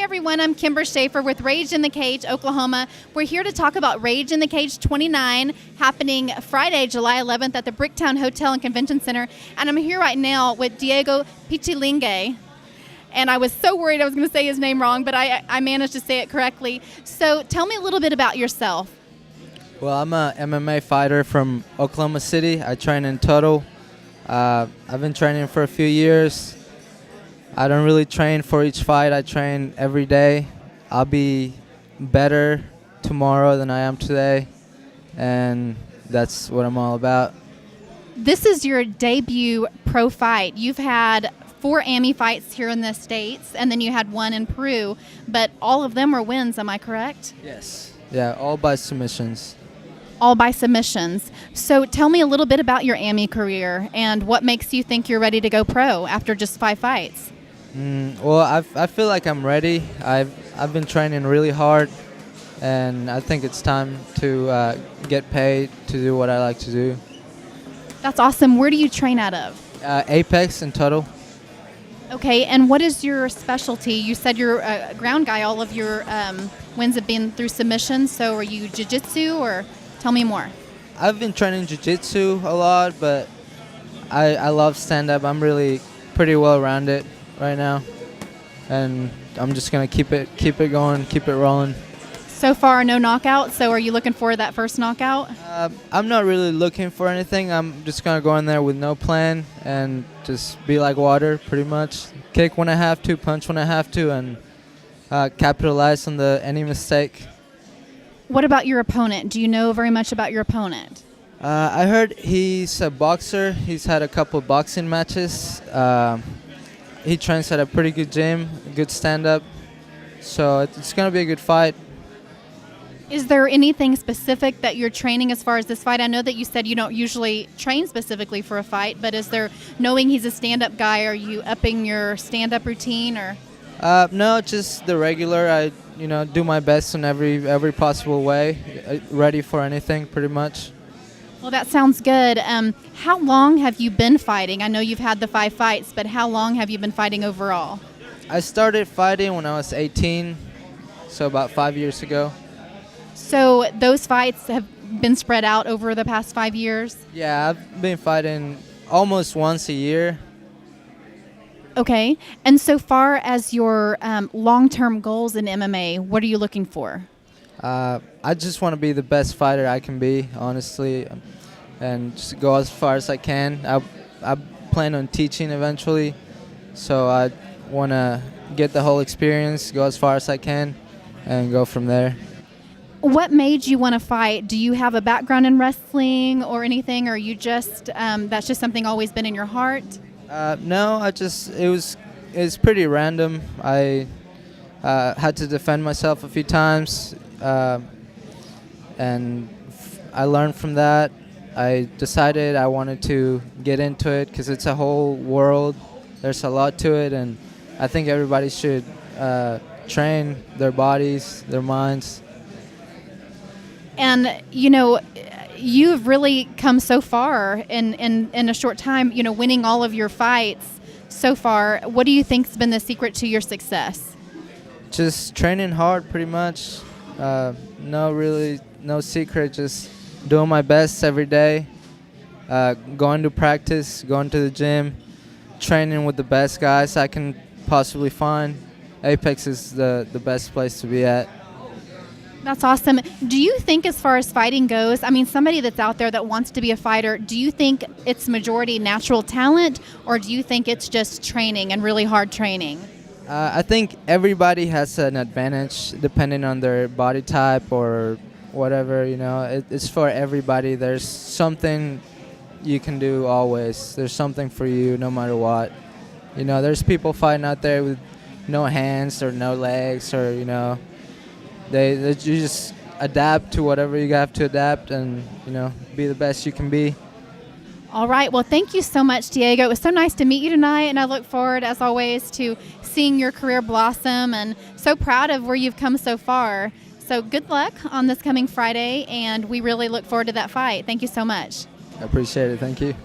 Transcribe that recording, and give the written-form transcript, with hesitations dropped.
everyone, I'm Kimber Schaefer with Rage in the Cage, Oklahoma. We're here to talk about Rage in the Cage 29 happening Friday, July 11th at the Bricktown Hotel and Convention Center. And I'm here right now with Diego Pichilingue. And I was so worried I was going to say his name wrong, but I managed to say it correctly. So tell me a little bit about yourself. Well, I'm a MMA fighter from Oklahoma City. I train in Total. I've been training for a few years. I don't really train for each fight. I train every day. I'll be better tomorrow than I am today, and that's what I'm all about. This is your debut pro fight. You've had 4 AMI fights here in the States, and then you had 1 in Peru, but all of them were wins, am I correct? Yes. Yeah, all by submissions. All by submissions. So tell me a little bit about your AMI career and what makes you think you're ready to go pro after just 5 fights. Well, I feel like I'm ready. I've been training really hard, and I think it's time to get paid to do what I like to do. That's awesome. Where do you train out of? Apex and Total. Okay, and what is your specialty? You said you're a ground guy. All of your wins have been through submissions, so are you jiu-jitsu, or tell me more? I've been training jiu-jitsu a lot, but I love stand-up. I'm really pretty well-rounded right now, and I'm just gonna keep it going, keep it rolling. So far, no knockout. So, are you looking for that first knockout? I'm not really looking for anything. I'm just gonna go in there with no plan and just be like water, pretty much. Kick when I have to, punch when I have to, and capitalize on any mistake. What about your opponent? Do you know very much about your opponent? I heard he's a boxer. He's had a couple of boxing matches. He trains at a pretty good gym, good stand-up, so it's going to be a good fight. Is there anything specific that you're training as far as this fight? I know that you said you don't usually train specifically for a fight, but is there, knowing he's a stand-up guy, are you upping your stand-up routine? Or? No, just the regular. I do my best in every possible way, ready for anything pretty much. Well, that sounds good. How long have you been fighting? I know you've had the 5 fights, but how long have you been fighting overall? I started fighting when I was 18, so about 5 years ago. So those fights have been spread out over the past 5 years? Yeah, I've been fighting almost once a year. Okay. And so far as your long-term goals in MMA, what are you looking for? I just want to be the best fighter I can be, honestly, and just go as far as I can. I plan on teaching eventually, so I want to get the whole experience, go as far as I can, and go from there. What made you want to fight? Do you have a background in wrestling or anything, or are you just that's just something always been in your heart? No, it was pretty random. I had to defend myself a few times. And I learned from that. I decided I wanted to get into it because it's a whole world. There's a lot to it, and I think everybody should train their bodies, their minds. And, you've really come so far in a short time, winning all of your fights so far. What do you think's been the secret to your success? Just training hard, pretty much. No secret, just doing my best every day, going to practice, going to the gym, training with the best guys I can possibly find. Apex is the best place to be at. That's awesome. Do you think, as far as fighting goes, somebody that's out there that wants to be a fighter, do you think it's majority natural talent, or do you think it's just training and really hard training? I think everybody has an advantage depending on their body type or whatever, It's for everybody. There's something you can do always. There's something for you no matter what. There's people fighting out there with no hands or no legs, or, you just adapt to whatever you have to adapt and, be the best you can be. All right. Well, thank you so much, Diego. It was so nice to meet you tonight, and I look forward, as always, to seeing your career blossom, and so proud of where you've come so far. So good luck on this coming Friday, and we really look forward to that fight. Thank you so much. I appreciate it. Thank you.